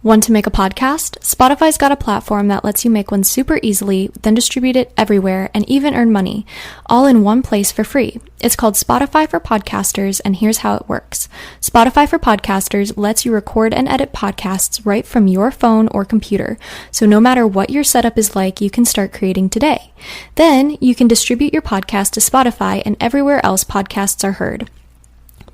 Want to make a podcast? Spotify's got a platform that lets you make one super easily, then distribute it everywhere and even earn money, all in one place for free. It's called Spotify for Podcasters, and here's how it works. Spotify for Podcasters lets you record and edit podcasts right from your phone or computer, so no matter what your setup is like, you can start creating today. Then you can distribute your podcast to Spotify and everywhere else podcasts are heard.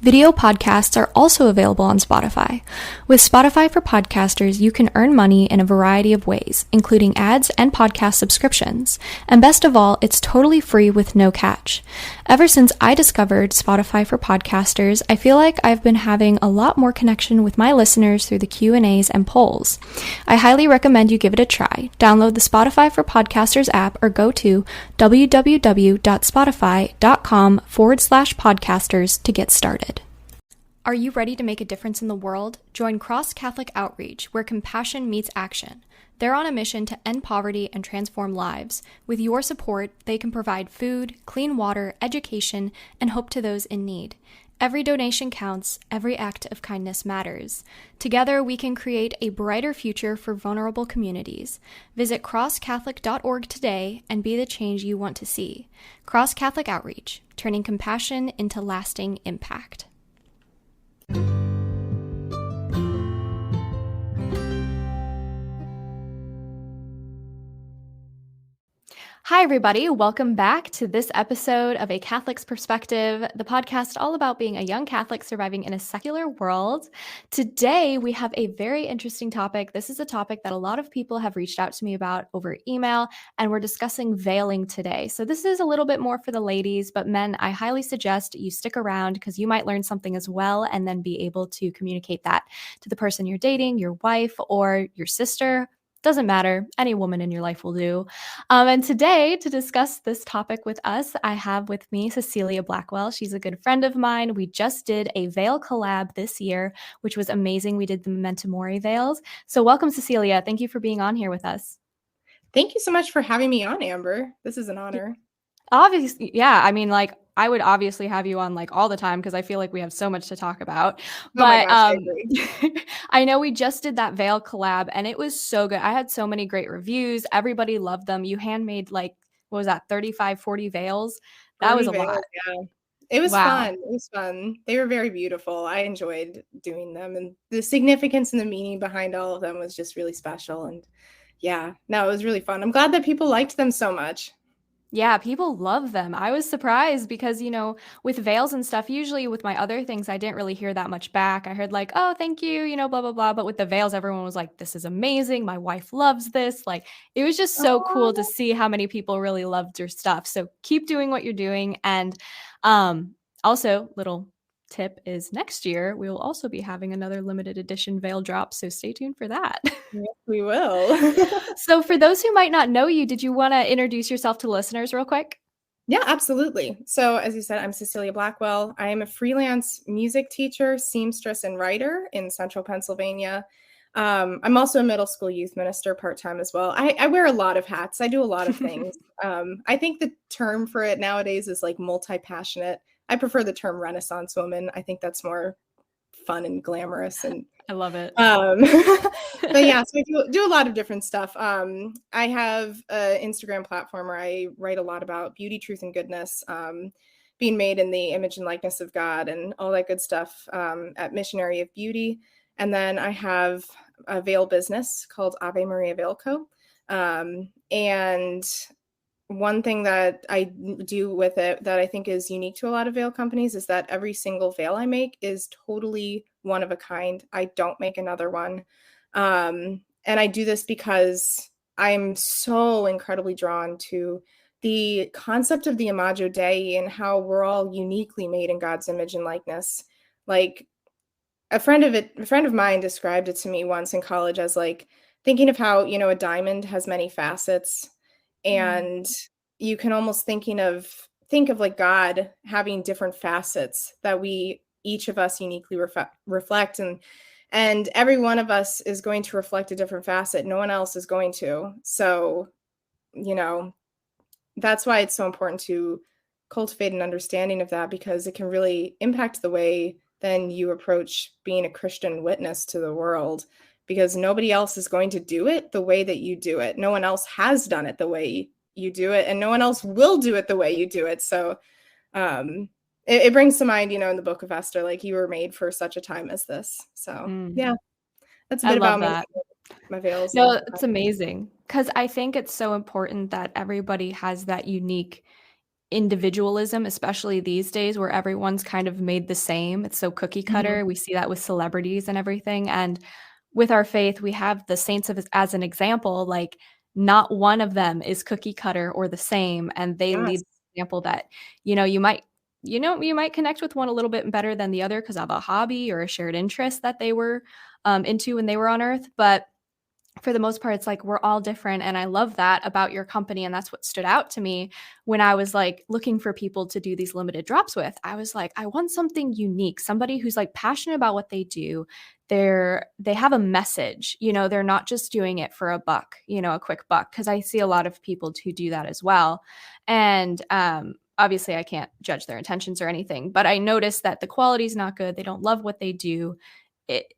Video podcasts are also available on Spotify. With Spotify for Podcasters, you can earn money in a variety of ways, including ads and podcast subscriptions. And best of all, it's totally free with no catch. Ever since I discovered Spotify for Podcasters, I feel like I've been having a lot more connection with my listeners through the Q&As and polls. I highly recommend you give it a try. Download the Spotify for Podcasters app or go to www.spotify.com/podcasters to get started. Are you ready to make a difference in the world? Join Cross Catholic Outreach, where compassion meets action. They're on a mission to end poverty and transform lives. With your support, they can provide food, clean water, education, and hope to those in need. Every donation counts, every act of kindness matters. Together, we can create a brighter future for vulnerable communities. Visit crosscatholic.org today and be the change you want to see. Cross Catholic Outreach, turning compassion into lasting impact. Hi, everybody. Welcome back to this episode of A Catholic's Perspective, the podcast all about being a young Catholic surviving in a secular world. Today, we have a very interesting topic. This is a topic that a lot of people have reached out to me about over email, and we're discussing veiling today. So this is a little bit more for the ladies, but men, I highly suggest you stick around because you might learn something as well and then be able to communicate that to the person you're dating, your wife, or your sister. Doesn't matter. Any woman in your life will do. And today, to discuss this topic with us, I have with me Cecilia Blackwell. She's a good friend of mine. We just did a veil collab this year, which was amazing. We did the Memento Mori veils. So welcome, Cecilia. Thank you for being on here with us. Thank you so much for having me on, Amber. This is an honor. Obviously, yeah. I mean, I would obviously have you on all the time because I feel like we have so much to talk about. But I agree. I know we just did that veil collab and it was so good. I had so many great reviews. Everybody loved them. You handmade what was that, 35, 40 veils? That was a lot. Yeah. It was Wow. fun. It was fun. They were very beautiful. I enjoyed doing them, and the significance and the meaning behind all of them was just really special. And yeah, no, it was really fun. I'm glad that people liked them so much. Yeah, people love them. I was surprised because, with veils and stuff, usually with my other things, I didn't really hear that much back. I heard oh, thank you, blah, blah, blah. But with the veils, everyone was like, this is amazing. My wife loves this. It was just so cool to see how many people really loved your stuff. So keep doing what you're doing. And also, little tip is next year, we will also be having another limited edition veil drop. So stay tuned for that. Yes, we will. So for those who might not know you, did you want to introduce yourself to listeners real quick? Yeah, absolutely. So as you said, I'm Cecilia Blackwell. I am a freelance music teacher, seamstress, and writer in Central Pennsylvania. I'm also a middle school youth minister part-time as well. I wear a lot of hats. I do a lot of things. I think the term for it nowadays is multi-passionate. I prefer the term Renaissance woman. I think that's more fun and glamorous, and I love it. But yeah, so I do a lot of different stuff. I have an Instagram platform where I write a lot about beauty, truth, and goodness, being made in the image and likeness of God and all that good stuff at Missionary of Beauty. And then I have a veil business called Ave Maria Veil Co. And one thing that I do with it that I think is unique to a lot of veil companies is that every single veil I make is totally one of a kind. I don't make another one. And I do this because I'm so incredibly drawn to the concept of the Imago Dei and how we're all uniquely made in God's image and likeness. A friend of mine described it to me once in college as thinking of how, a diamond has many facets. And you can almost think of God having different facets that each of us uniquely reflect. And every one of us is going to reflect a different facet. No one else is going to. So, that's why it's so important to cultivate an understanding of that, because it can really impact the way then you approach being a Christian witness to the world. because nobody else is going to do it the way that you do it. No one else has done it the way you do it, and no one else will do it the way you do it. So it brings to mind, in the book of Esther, like, you were made for such a time as this. So yeah, that's a I bit love about me, that. my veils. No, And it's amazing because I think it's so important that everybody has that unique individualism, especially these days where everyone's kind of made the same. It's so cookie Mhm. cutter. We see that with celebrities and everything. And with our faith, we have the saints as an example. Like, not one of them is cookie cutter or the same, and they lead Yes. the example that you might connect with one a little bit better than the other because of a hobby or a shared interest that they were into when they were on Earth, but for the most part, it's like we're all different. And I love that about your company. And that's what stood out to me when I was like looking for people to do these limited drops with. I was like, I want something unique, somebody who's like passionate about what they do. They have a message, they're not just doing it for a buck, a quick buck. Cause I see a lot of people who do that as well. And obviously I can't judge their intentions or anything, but I noticed that the quality is not good. They don't love what they do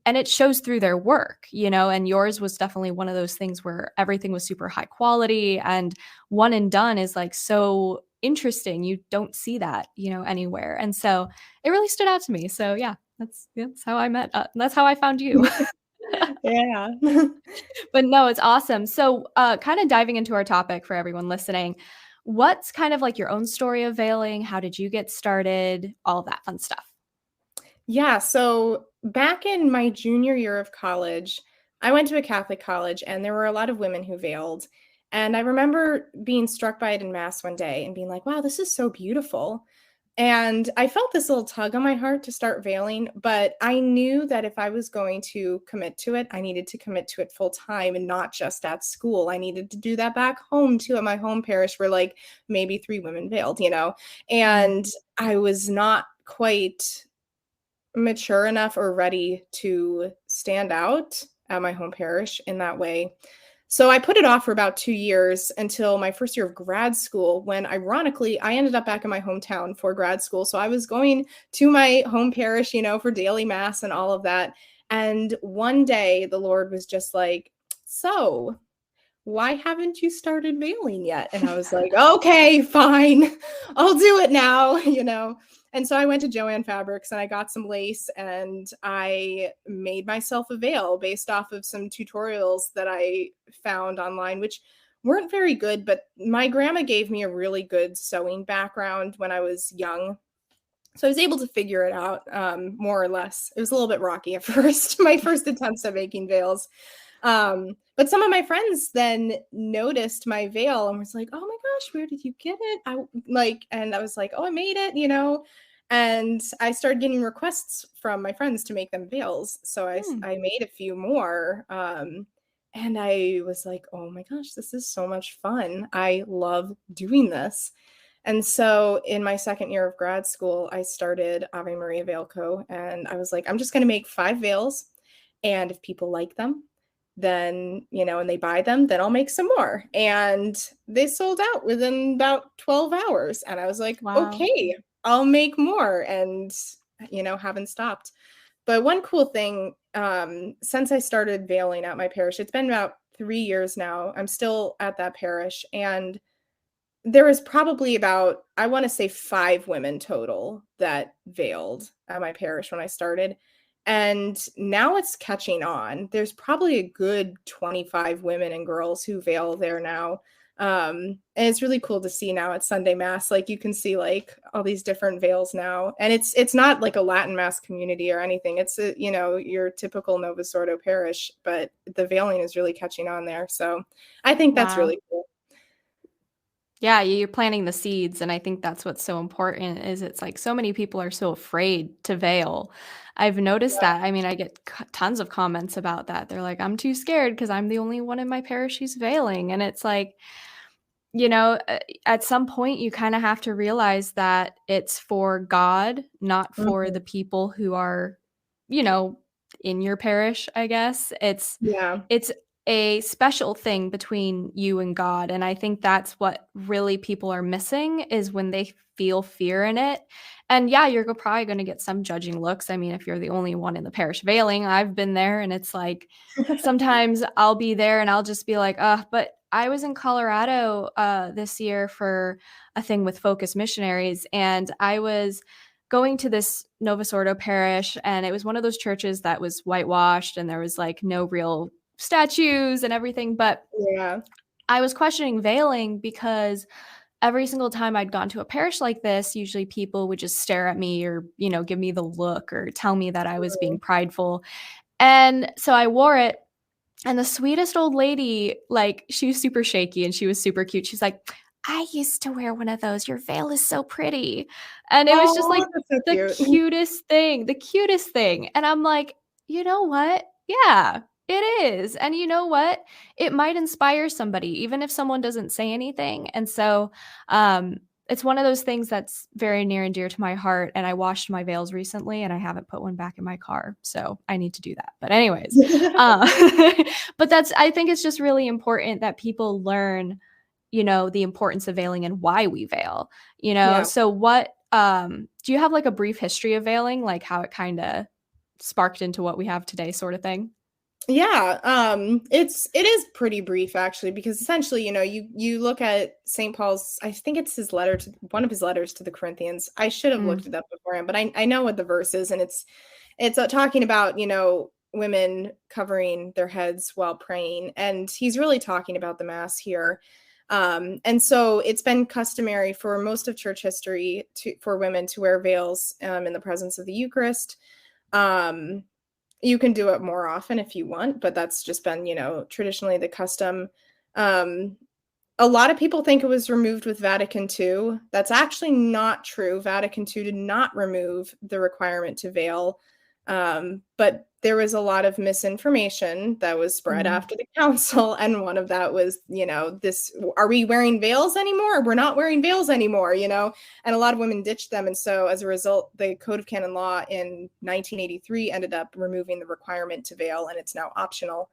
and it shows through their work, and yours was definitely one of those things where everything was super high quality and one and done is like so interesting. You don't see that, anywhere. And so it really stood out to me. So yeah, that's how I met. That's how I found you. Yeah. But no, it's awesome. So kind of diving into our topic for everyone listening, what's kind of like your own story of veiling? How did you get started? All of that fun stuff. Yeah, so back in my junior year of college, I went to a Catholic college and there were a lot of women who veiled. And I remember being struck by it in mass one day and being like, wow, this is so beautiful. And I felt this little tug on my heart to start veiling, but I knew that if I was going to commit to it, I needed to commit to it full time and not just at school. I needed to do that back home too, at my home parish where like maybe 3 women veiled. Mm. And I was not quite mature enough or ready to stand out at my home parish in that way. So I put it off for about 2 years until my first year of grad school, when ironically I ended up back in my hometown for grad school. So I was going to my home parish, for daily mass and all of that. And one day the Lord was just like, so why haven't you started veiling yet? And I was like, okay, fine. I'll do it now. And so I went to Joann Fabrics and I got some lace and I made myself a veil based off of some tutorials that I found online, which weren't very good, but my grandma gave me a really good sewing background when I was young. So I was able to figure it out, more or less. It was a little bit rocky at first, my first attempts at making veils. But some of my friends then noticed my veil and was like, oh my gosh, where did you get it? And I was like, oh, I made it. And I started getting requests from my friends to make them veils. So Hmm. I made a few more. And I was like, oh my gosh, this is so much fun. I love doing this. And so in my second year of grad school, I started Ave Maria Veil Co. And I was like, I'm just going to make 5 veils. And if people like them, then, and they buy them, then I'll make some more. And they sold out within about 12 hours. And I was like, Wow. okay, I'll make more. And, haven't stopped. But one cool thing, since I started veiling at my parish, it's been about 3 years now. I'm still at that parish. And there was probably about, I want to say 5 women total that veiled at my parish when I started. And now it's catching on. There's probably a good 25 women and girls who veil there now. And it's really cool to see now at Sunday Mass. Like, you can see like all these different veils now. And it's not like a Latin Mass community or anything. It's your typical Novus Ordo parish, but the veiling is really catching on there. So I think that's Wow. really cool. Yeah, you're planting the seeds, and I think that's what's so important is it's like so many people are so afraid to veil. I've noticed that. I mean, I get tons of comments about that. They're like, "I'm too scared because I'm the only one in my parish who's veiling." And it's like, at some point you kind of have to realize that it's for God, not for Mhm. the people who are, you know, in your parish, I guess. It's Yeah. it's a special thing between you and God. And I think that's what really people are missing, is when they feel fear in it. And yeah, you're probably going to get some judging looks. I mean, if you're the only one in the parish veiling, I've been there, and it's like sometimes I'll be there and I'll just be like, but I was in Colorado this year for a thing with Focus Missionaries, and I was going to this Novus Ordo parish, and it was one of those churches that was whitewashed and there was like no real statues and everything. But Yeah. I was questioning veiling because every single time I'd gone to a parish like this, usually people would just stare at me or, give me the look or tell me that I was being prideful. And so I wore it. And the sweetest old lady, like, she was super shaky and she was super cute. She's like, I used to wear one of those. Your veil is so pretty. And it was just like That's so the cute. the cutest thing. And I'm like, you know what? Yeah, it is. And you know what? It might inspire somebody, even if someone doesn't say anything. And so, it's one of those things that's very near and dear to my heart. And I washed my veils recently and I haven't put one back in my car. So I need to do that. But anyways, but I think it's just really important that people learn, the importance of veiling and why we veil, Yeah. So do you have like a brief history of veiling, like how it kind of sparked into what we have today, sort of thing? Yeah, it is pretty brief actually, because essentially, you look at St. Paul's, I think it's one of his letters to the Corinthians. I should have looked it up beforehand, but I know what the verse is, and it's talking about, women covering their heads while praying, and he's really talking about the Mass here. And so it's been customary for most of church history for women to wear veils in the presence of the Eucharist. You can do it more often if you want, but that's just been, traditionally the custom. A lot of people think it was removed with Vatican II. That's actually not true. Vatican II did not remove the requirement to veil. But there was a lot of misinformation that was spread after the council. And one of that was, are we wearing veils anymore? We're not wearing veils anymore, and a lot of women ditched them. And so as a result, the Code of Canon Law in 1983 ended up removing the requirement to veil, and it's now optional,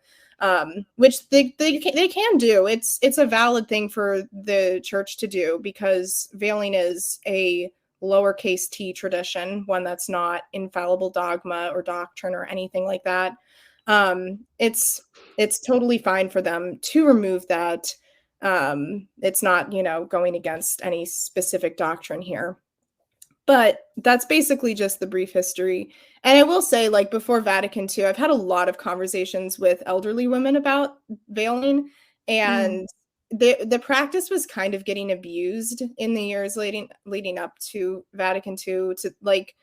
which they can do. It's a valid thing for the church to do, because veiling is a lowercase t tradition, one that's not infallible dogma or doctrine or anything like that. It's totally fine for them to remove that. It's not, going against any specific doctrine here. But that's basically just the brief history. And I will say, like, before Vatican II, I've had a lot of conversations with elderly women about veiling, and the practice was kind of getting abused in the years leading up to Vatican II, to like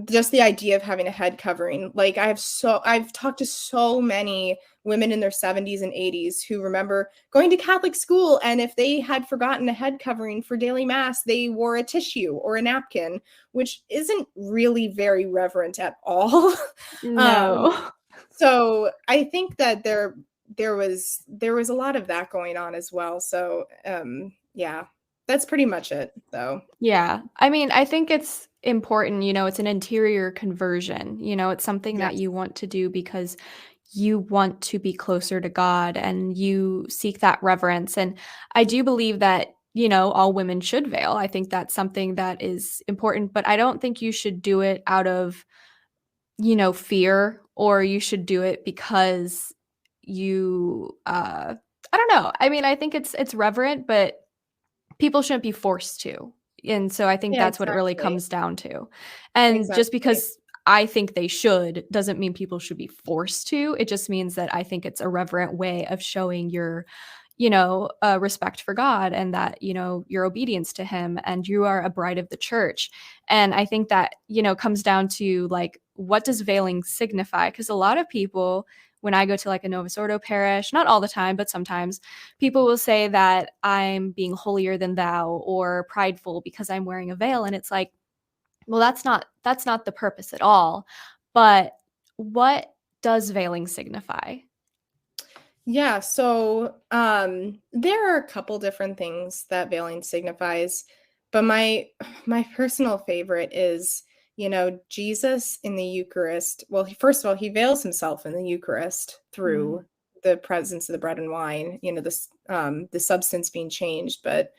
just the idea of having a head covering. Like, I've talked to so many women in their 70s and 80s who remember going to Catholic school, and if they had forgotten a head covering for daily mass, they wore a tissue or a napkin, which isn't really very reverent at all. No. So I think that there was a lot of that going on as well. So yeah, that's pretty much it though. Yeah. I mean, I think it's important, it's an interior conversion. It's something that Yes. you want to do because you want to be closer to God and you seek that reverence. And I do believe that, all women should veil. I think that's something that is important, but I don't think you should do it out of, fear, or you should do it because you, I don't know. I mean, I think it's reverent, but people shouldn't be forced to. And so I think Yeah, that's what it really exactly. comes down to. And just Exactly. because I think they should doesn't mean people should be forced to. It just means that I think it's a reverent way of showing your, respect for God, and that, your obedience to him, and you are a bride of the church. And I think that, comes down to like, what does veiling signify? Because a lot of people, when I go to like a Novus Ordo parish, not all the time, but sometimes, people will say that I'm being holier than thou or prideful because I'm wearing a veil. And it's like, well, that's not the purpose at all. But what does veiling signify? Yeah, so there are a couple different things that veiling signifies, but my personal favorite is, Jesus in the Eucharist. Well, first of all, he veils himself in the Eucharist through the presence of the bread and wine, this the substance being changed, but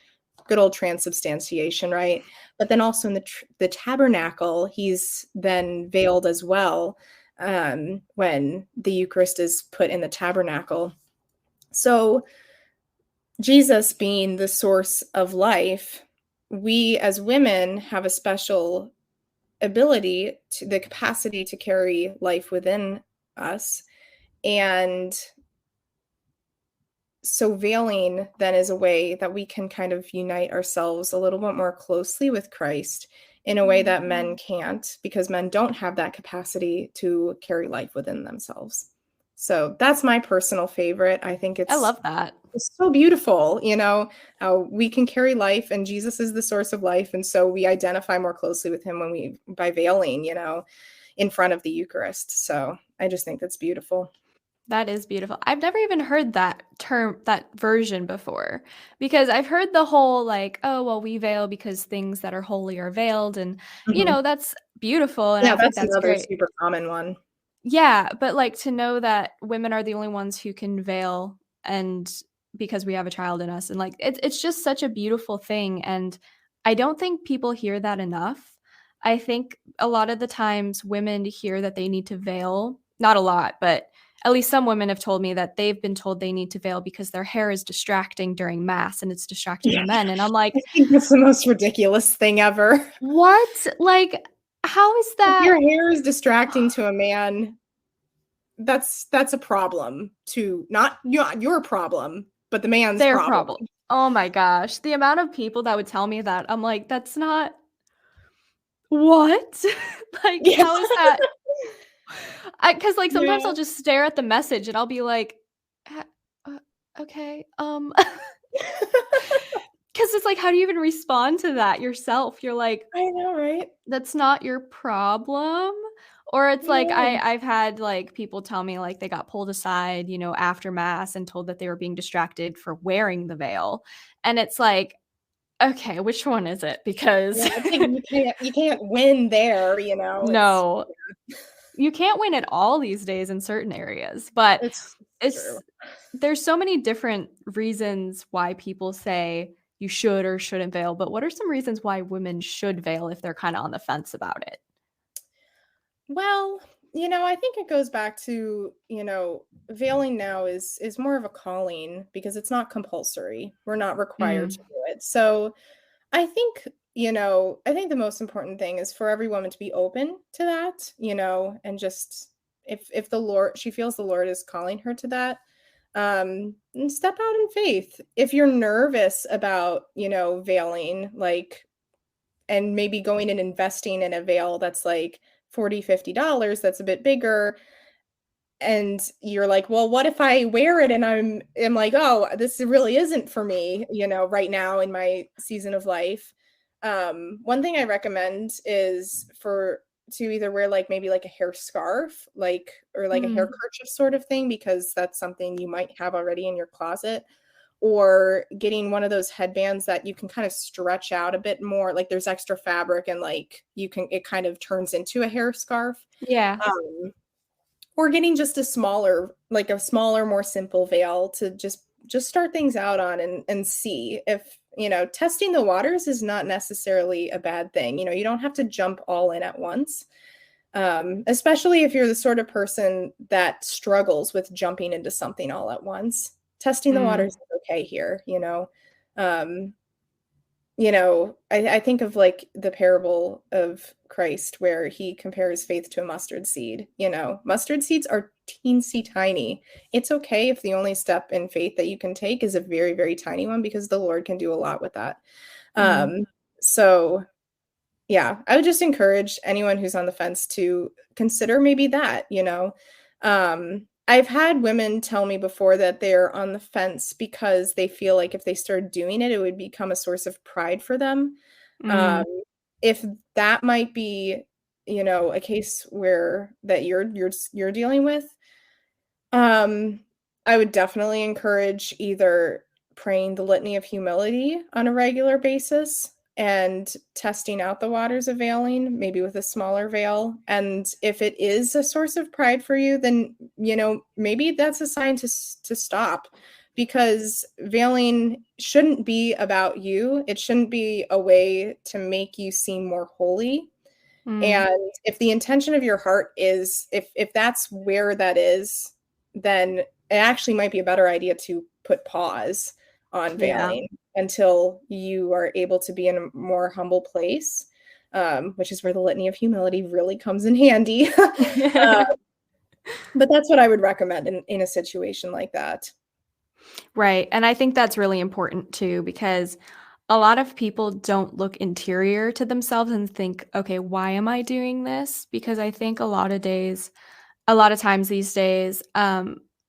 good old transubstantiation, right? But then also in the tabernacle, he's then veiled as well, when the Eucharist is put in the tabernacle. So Jesus being the source of life, we as women have a special ability, the capacity to carry life within us. And so veiling then is a way that we can kind of unite ourselves a little bit more closely with Christ in a way that men can't, because men don't have that capacity to carry life within themselves. So that's my personal favorite. I think I love that. It's so beautiful, how we can carry life, and Jesus is the source of life. And so we identify more closely with him by veiling, in front of the Eucharist. So I just think that's beautiful. That is beautiful. I've never even heard that term, that version before, because I've heard the whole like, oh, well, we veil because things that are holy are veiled. And, Mhm. that's beautiful. And Yeah, I think that's that's another great. super common one. Yeah. But like to know that women are the only ones who can veil, and because we have a child in us, and like it's just such a beautiful thing. And I don't think people hear that enough. I think a lot of the times women hear that they need to veil, not a lot, but at least some women have told me that they've been told they need to veil because their hair is distracting during mass and it's distracting Yeah. the men. And I'm like, I think that's the most ridiculous thing ever. what? Like, how is If that your hair is distracting to a man, that's a problem to not your problem, but the man's their problem. problem? Oh my gosh. The amount of people that would tell me that, I'm like, that's not what? Like, Yeah. how is that? Because like sometimes Yeah. I'll just stare at the message and I'll be like, "Uh, okay, because it's like, how do you even respond to that yourself? You're like, I know, right? that's not your problem. Or it's like Yeah. I've had like people tell me like they got pulled aside, after mass and told that they were being distracted for wearing the veil. And it's like, okay, which one is it? Because Yeah, it's like you can't win there, it's no, you can't win at all these days in certain areas, but it's true. it's there's so many different reasons why people say you should or shouldn't veil, but what are some reasons why women should veil if they're kind of on the fence about it? Well, I think it goes back to, veiling now is more of a calling because it's not compulsory. We're not required to Mm. do it. So I think, I think the most important thing is for every woman to be open to that, and just if the Lord, she feels the Lord is calling her to that, and step out in faith. If you're nervous about, veiling, like, and maybe going and investing in a veil that's like 40, $50, that's a bit bigger, and you're like, well, what if I wear it and I'm like, oh, this really isn't for me, right now in my season of life. One thing I recommend is to either wear like maybe like a hair scarf, like, or like a hair Mm. kerchief sort of thing, because that's something you might have already in your closet, or getting one of those headbands that you can kind of stretch out a bit more, like there's extra fabric and like it kind of turns into a hair scarf. Yeah. um, or getting just a smaller, more simple veil to just start things out on, and see if, testing the waters is not necessarily a bad thing. You don't have to jump all in at once. Especially if you're the sort of person that struggles with jumping into something all at once. Testing the Mm. waters is okay here. Um, I think of like the parable of Christ where he compares faith to a mustard seed. Mustard seeds are teensy tiny. It's okay if the only step in faith that you can take is a very, very tiny one, because the Lord can do a lot with that. Mm. So yeah, I would just encourage anyone who's on the fence to consider maybe that. I've had women tell me before that they're on the fence because they feel like if they started doing it, it would become a source of pride for them. Mm. Um, if that might be, a case where that you're dealing with, um, I would definitely encourage either praying the Litany of Humility on a regular basis, and testing out the waters of veiling, maybe with a smaller veil. And if it is a source of pride for you, then, maybe that's a sign to stop, because veiling shouldn't be about you. It shouldn't be a way to make you seem more holy. Mm, And if the intention of your heart is, if that's where that is, then it actually might be a better idea to put pause on yeah. veiling until you are able to be in a more humble place, which is where the litany of humility really comes in handy. uh, but that's what I would recommend in a situation like that. Right. And I think that's really important too, because a lot of people don't look interior to themselves and think, okay, why am I doing this? Because I think a lot of times these days,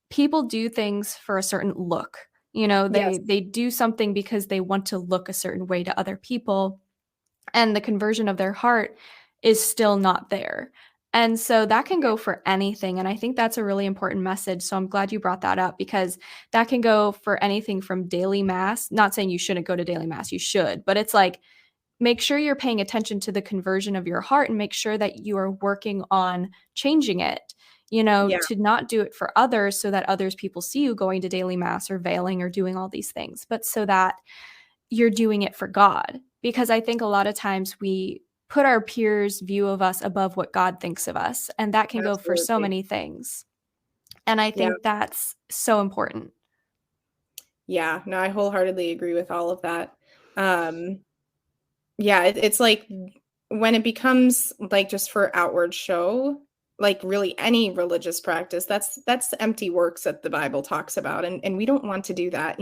people do things for a certain look. Yes. They do something because they want to look a certain way to other people, and the conversion of their heart is still not there. And so that can go for anything. And I think that's a really important message. So I'm glad you brought that up, because that can go for anything from daily mass. Not saying you shouldn't go to daily mass, you should, but it's like, make sure you're paying attention to the conversion of your heart and make sure that you are working on changing it, Yeah. to not do it for others so that others people see you going to daily mass or veiling or doing all these things, but so that you're doing it for God. Because I think a lot of times we put our peers' view of us above what God thinks of us, and that can go for so Absolutely. many things. And I Yeah. think that's so important. Yeah. No, I wholeheartedly agree with all of that. Um, Yeah, it's like when it becomes like just for outward show, like really any religious practice, that's the empty works that the Bible talks about, and we don't want to do that.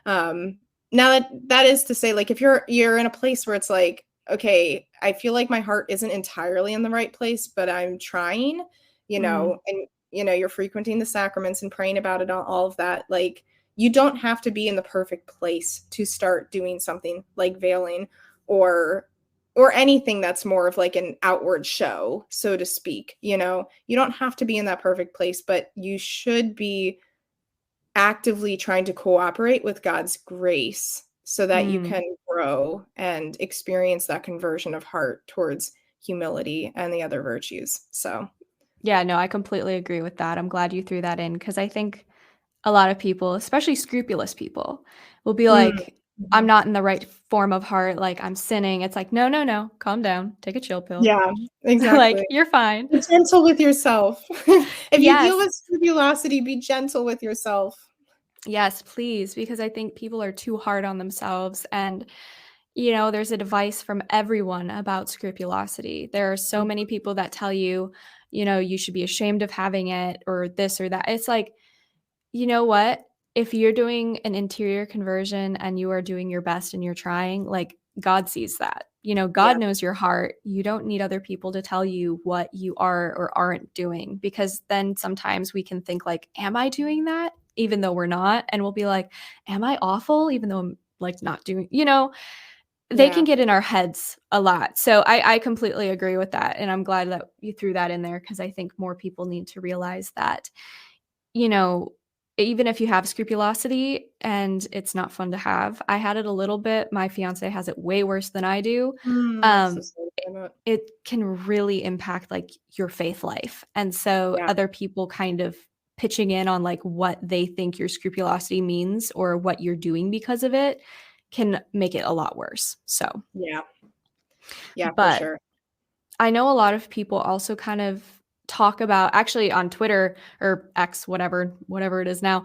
Um, now that is to say, like if you're in a place where it's like, okay, I feel like my heart isn't entirely in the right place, but I'm trying, Mm, and you're frequenting the sacraments and praying about it, all of that, like you don't have to be in the perfect place to start doing something like veiling or anything that's more of like an outward show, so to speak. You don't have to be in that perfect place, but you should be actively trying to cooperate with God's grace so that you mm. can grow and experience that conversion of heart towards humility and the other virtues. So Yeah, no, I completely agree with that. I'm glad you threw that in, because I think a lot of people, especially scrupulous people, will be mm, like, I'm mhm. not in the right form of heart, like I'm sinning. It's like, no, no, no, calm down, take a chill pill. Yeah, Like, exactly. you're fine. Be gentle with yourself. If you deal Yes, with scrupulosity, be gentle with yourself. yes, please, because I think people are too hard on themselves. And, there's advice from everyone about scrupulosity. There are so many people that tell you, you should be ashamed of having it or this or that. It's like, you know what? If you're doing an interior conversion and you are doing your best and you're trying, like God sees that. God Yeah, knows your heart. You don't need other people to tell you what you are or aren't doing, because then sometimes we can think like, am I doing that? Even though we're not. And we'll be like, am I awful? Even though I'm like not doing, they can yeah. get in our heads a lot. So I completely agree with that. And I'm glad that you threw that in there, because I think more people need to realize that, you know, even if you have scrupulosity and it's not fun to have, I had it a little bit. My fiance has it way worse than I do. I'm so Um, sorry to hear that. it can really impact like your faith life. And so Yeah, other people kind of pitching in on like what they think your scrupulosity means or what you're doing because of it can make it a lot worse. So, yeah, yeah, for but sure. I know a lot of people also kind of talk about, actually on Twitter or X, whatever it is now,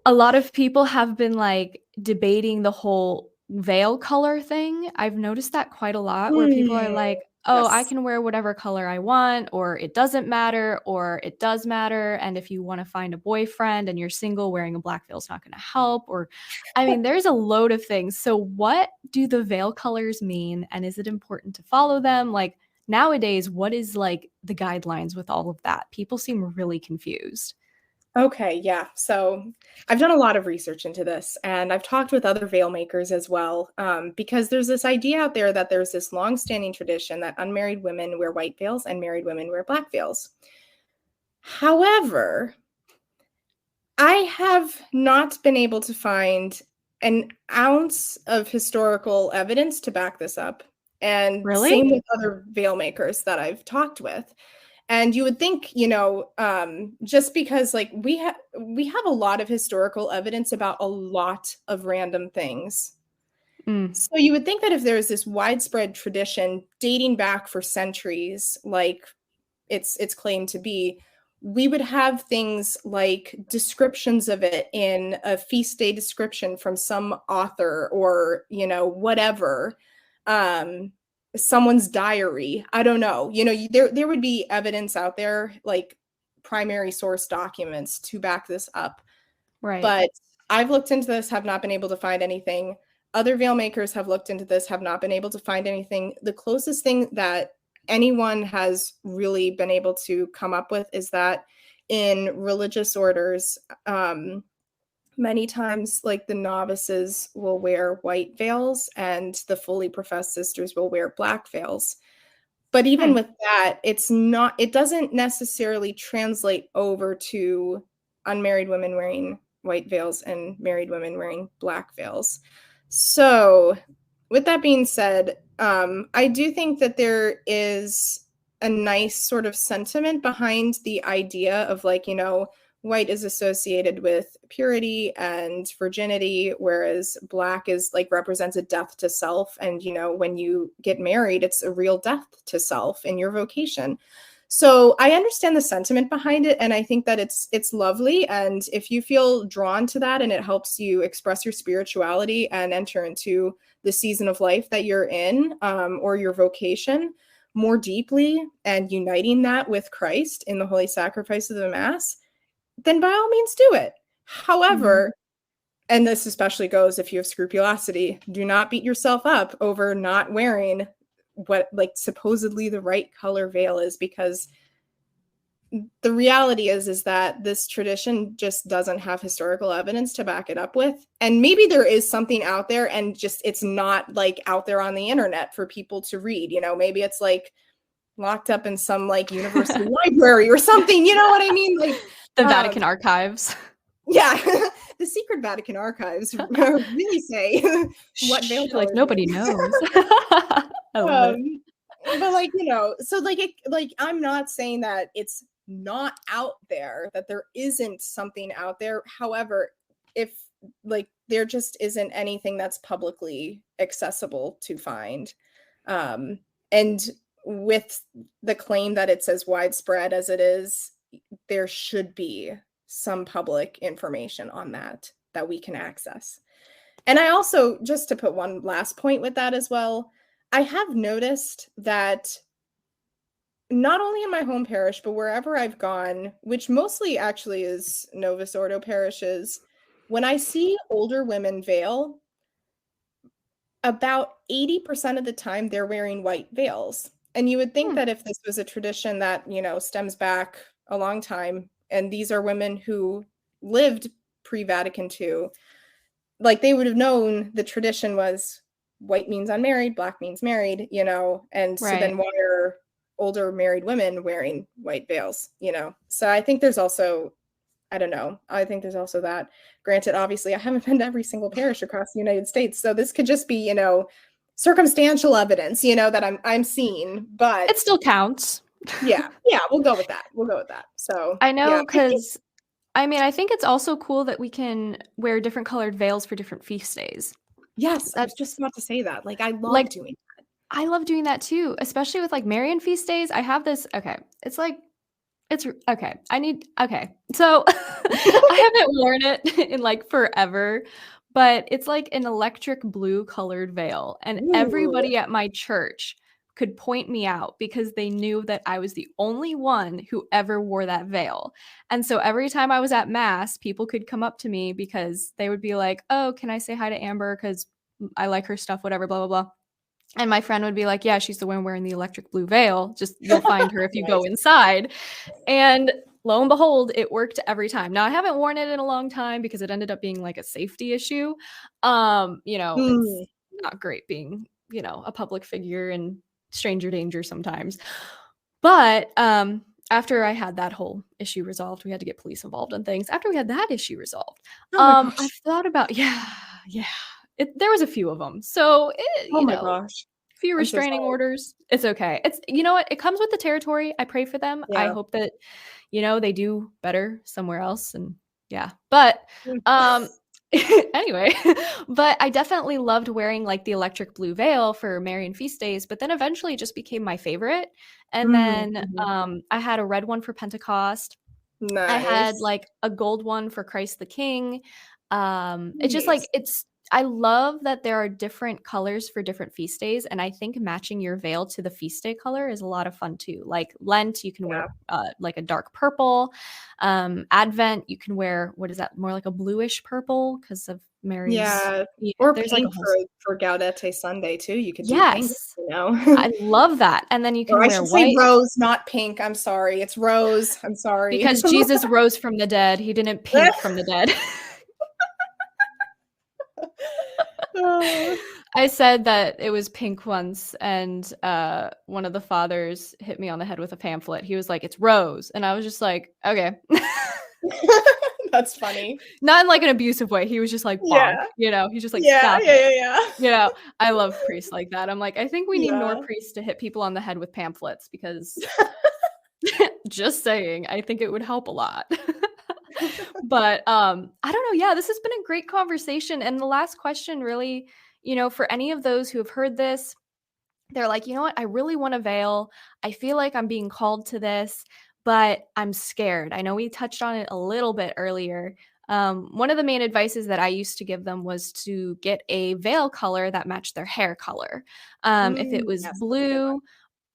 a lot of people have been like debating the whole veil color thing. I've noticed that quite a lot, where people are Mm, like, oh, I yes. can wear whatever color I want, or it doesn't matter, or it does matter. And if you want to find a boyfriend and you're single, wearing a black veil is not going to help. Or, I mean, there's a load of things. So, what do the veil colors mean? And is it important to follow them? Like, nowadays, what is like the guidelines with all of that? People seem really confused. Okay, yeah. So I've done a lot of research into this, and I've talked with other veil makers as well, because there's this idea out there that there's this long-standing tradition that unmarried women wear white veils and married women wear black veils. However, I have not been able to find an ounce of historical evidence to back this up. And Really? same with other veil makers that I've talked with. And you would think, just because like we have a lot of historical evidence about a lot of random things. So you would think that if there's this widespread tradition dating back for centuries, like it's claimed to be, we would have things like descriptions of it in a feast day description from some author or, whatever, someone's diary. I don't know. There would be evidence out there, like primary source documents to back this up. Right. But I've looked into this, have not been able to find anything. Other veil makers have looked into this, have not been able to find anything. The closest thing that anyone has really been able to come up with is that in religious orders, many times like the novices will wear white veils and the fully professed sisters will wear black veils. But even with that, it doesn't necessarily translate over to unmarried women wearing white veils and married women wearing black veils. So with that being said, I do think that there is a nice sort of sentiment behind the idea of like, white is associated with purity and virginity, whereas black is like represents a death to self. And, when you get married, it's a real death to self in your vocation. So I understand the sentiment behind it. And I think that it's lovely. And if you feel drawn to that and it helps you express your spirituality and enter into the season of life that you're in, or your vocation more deeply and uniting that with Christ in the holy sacrifice of the Mass, then by all means do it. However, and this especially goes if you have scrupulosity, do not beat yourself up over not wearing what like supposedly the right color veil is, because the reality is that this tradition just doesn't have historical evidence to back it up with. And maybe there is something out there and just it's not like out there on the internet for people to read. Maybe it's like locked up in some like university library or something. You know what I mean? Like the Vatican archives. Yeah, the secret Vatican archives really say what veil colors. Like nobody knows. But like so like I'm not saying that it's not out there, that there isn't something out there. However, if like there just isn't anything that's publicly accessible to find, and with the claim that it's as widespread as it is, there should be some public information on that we can access. And I also, just to put one last point with that as well, I have noticed that not only in my home parish, but wherever I've gone, which mostly actually is Novus Ordo parishes, when I see older women veil, about 80% of the time they're wearing white veils. And you would think that if this was a tradition that, stems back a long time, and these are women who lived pre-Vatican II, like they would have known the tradition was white means unmarried, black means married, and so then why are older married women wearing white veils, So I think there's also, I don't know, I think there's also that. Granted, obviously, I haven't been to every single parish across the United States, so this could just be, circumstantial evidence, that I'm seeing, but it still counts. Yeah, we'll go with that. So I know, because I think it's also cool that we can wear different colored veils for different feast days. Yes, I was just about to say that. Like, I love doing that. I love doing that too, especially with like Marian feast days. I have this. Okay, it's okay. So I haven't worn it in like forever, but it's like an electric blue colored veil, and everybody at my church could point me out because they knew that I was the only one who ever wore that veil. And so every time I was at Mass, people could come up to me because they would be like, "Oh, can I say hi to Amber? Because I like her stuff, whatever, blah, blah, blah." And my friend would be like, "Yeah, she's the one wearing the electric blue veil. Just you'll find her if you go inside." And lo and behold, it worked every time. Now, I haven't worn it in a long time because it ended up being like a safety issue. It's not great being, a public figure and stranger danger sometimes. But after I had that whole issue resolved, we had to get police involved and things. After we had that issue resolved, I thought about, Yeah. There was a few of them. So, Oh my gosh. few I'm so restraining sorry. orders. It's okay. It's, you know what? It comes with the territory. I pray for them. I Yeah. hope that, they do better somewhere else. And yeah. But, um, anyway, but I definitely loved wearing like the electric blue veil for Marian feast days, but then eventually it just became my favorite. And then Mhm. I had a red one for Pentecost. I had Nice. like a gold one for Christ the King. It's just like Nice. I love that there are different colors for different feast days, and I think matching your veil to the feast day color is a lot of fun too. Like Lent, you can Yeah. wear like a dark purple. Advent, you can wear, what is that? More like a bluish purple because of Mary's. Yeah. Yeah, Or there's like a pink whole. for Gaudete Sunday too. You could do pink, Yes, you know. I love that. And then you Or can I wear should say white rose, not pink. I'm sorry. It's rose. I'm sorry. because Jesus rose from the dead. He didn't pink from the dead. Oh. I said that it was pink once, and one of the fathers hit me on the head with a pamphlet. He was like, "It's rose," and I was just like, "Okay." That's funny. Not in like an abusive way. He was just like, "Bonk," Yeah. He's just like, Yeah, "Stop yeah, it." yeah, yeah. I love priests like that. I'm like, I think we need more Yeah. priests to hit people on the head with pamphlets because just saying, I think it would help a lot. But I don't know. Yeah, this has been a great conversation. And the last question really, for any of those who have heard this, they're like, you know what? I really want to veil. I feel like I'm being called to this, but I'm scared. I know we touched on it a little bit earlier. One of the main advices that I used to give them was to get a veil color that matched their hair color. If it was Yes, that's a good one. blue,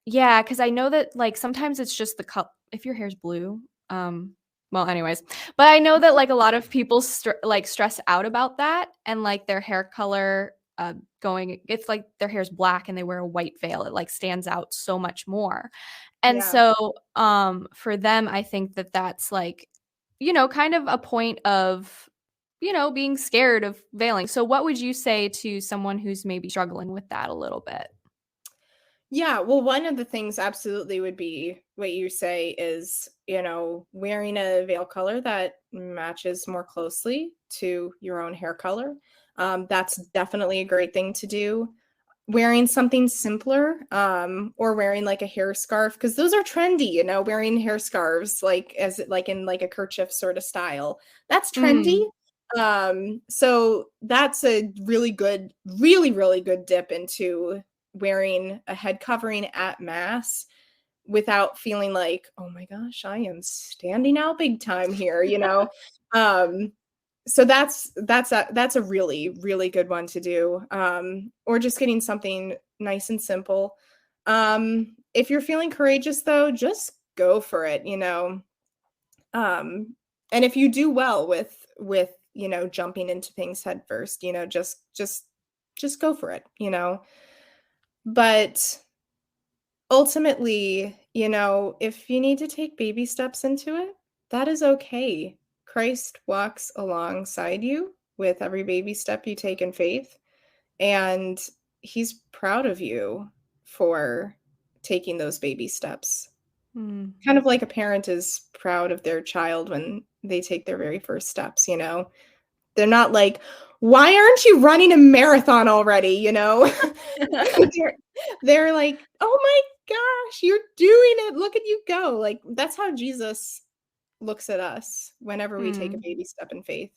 yeah, because I know that like sometimes it's just the color. If your hair's blue, well, anyways, but I know that like a lot of people stress out about that and like their hair color going. It's like their hair's black and they wear a white veil. It like stands out so much more. And Yeah. so for them, I think that that's like kind of a point of being scared of veiling. So what would you say to someone who's maybe struggling with that a little bit? Yeah, well, one of the things absolutely would be what you say is, wearing a veil color that matches more closely to your own hair color. That's definitely a great thing to do. Wearing something simpler, or wearing like a hair scarf, because those are trendy, wearing hair scarves like in like a kerchief sort of style. That's trendy. Mm, So that's a really good, really, really good dip into wearing a head covering at mass without feeling like, oh my gosh, I am standing out big time here. Um, so that's a really, really good one to do. Or just getting something nice and simple. If you're feeling courageous though, just go for it. And if you do well with jumping into things head first, just go for it. But ultimately, if you need to take baby steps into it, that is okay. Christ walks alongside you with every baby step you take in faith, and he's proud of you for taking those baby steps. mm. Kind of like a parent is proud of their child when they take their very first steps. They're not like, "Why aren't you running a marathon already?" They're they're like, "Oh my gosh, you're doing it. Look at you go." Like, that's how Jesus looks at us whenever we take a Mm. baby step in faith.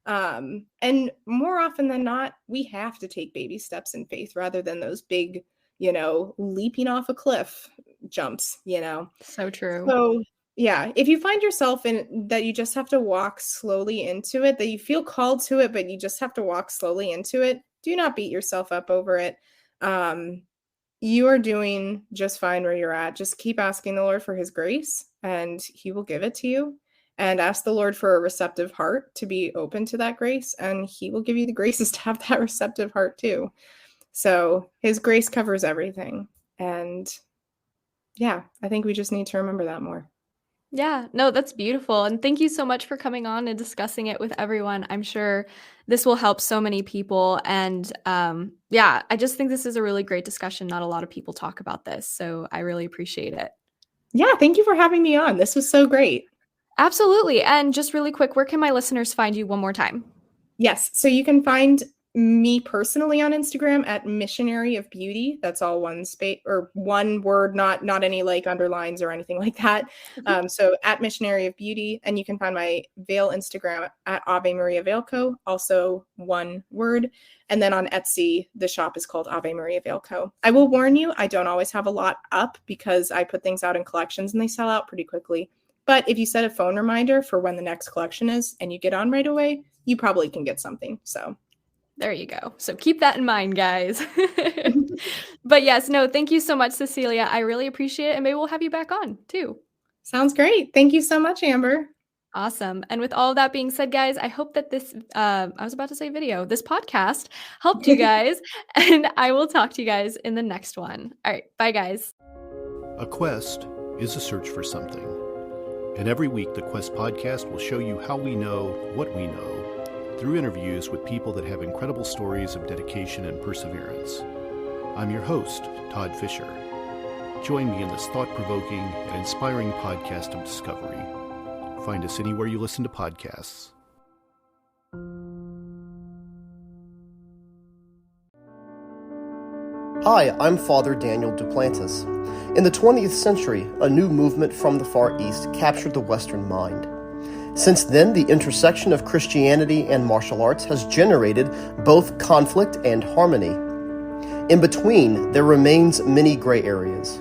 And more often than not, we have to take baby steps in faith rather than those big, leaping off a cliff jumps. So true. So, yeah, if you find yourself in that you just have to walk slowly into it, that you feel called to it, but you just have to walk slowly into it, do not beat yourself up over it. Um, you are doing just fine where you're at. Just keep asking the Lord for his grace and he will give it to you. And ask the Lord for a receptive heart to be open to that grace, and he will give you the graces to have that receptive heart too. So his grace covers everything. And yeah, I think we just need to remember that more. Yeah, no, that's beautiful. And thank you so much for coming on and discussing it with everyone. I'm sure this will help so many people. And yeah, I just think this is a really great discussion. Not a lot of people talk about this. So I really appreciate it. Yeah, thank you for having me on. This was so great. Absolutely. And just really quick, where can my listeners find you one more time? Yes. So you can find me personally on Instagram at Missionary of Beauty. That's all one space or one word, not any like underlines or anything like that. So at Missionary of Beauty, and you can find my veil Instagram at Ave Maria Veil Co. Also one word. And then on Etsy, the shop is called Ave Maria Veil Co. I will warn you, I don't always have a lot up because I put things out in collections and they sell out pretty quickly. But if you set a phone reminder for when the next collection is and you get on right away, you probably can get something. So there you go. So keep that in mind, guys. But yes, no, thank you so much, Cecilia. I really appreciate it. And maybe we'll have you back on too. Sounds great. Thank you so much, Amber. Awesome. And with all of that being said, guys, I hope that this, I was about to say video, this podcast helped you guys. And I will talk to you guys in the next one. All right. Bye, guys. A quest is a search for something. And every week, the Quest podcast will show you how we know what we know through interviews with people that have incredible stories of dedication and perseverance. I'm your host, Todd Fisher. Join me in this thought-provoking and inspiring podcast of discovery. Find us anywhere you listen to podcasts. Hi, I'm Father Daniel Duplantis. In the 20th century, a new movement from the Far East captured the Western mind. Since then, the intersection of Christianity and martial arts has generated both conflict and harmony. In between, there remains many gray areas.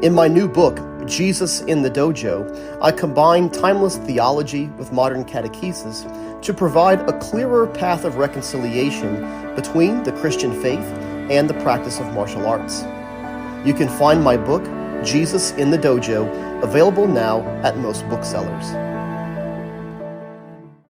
In my new book, Jesus in the Dojo, I combine timeless theology with modern catechesis to provide a clearer path of reconciliation between the Christian faith and the practice of martial arts. You can find my book, Jesus in the Dojo, available now at most booksellers.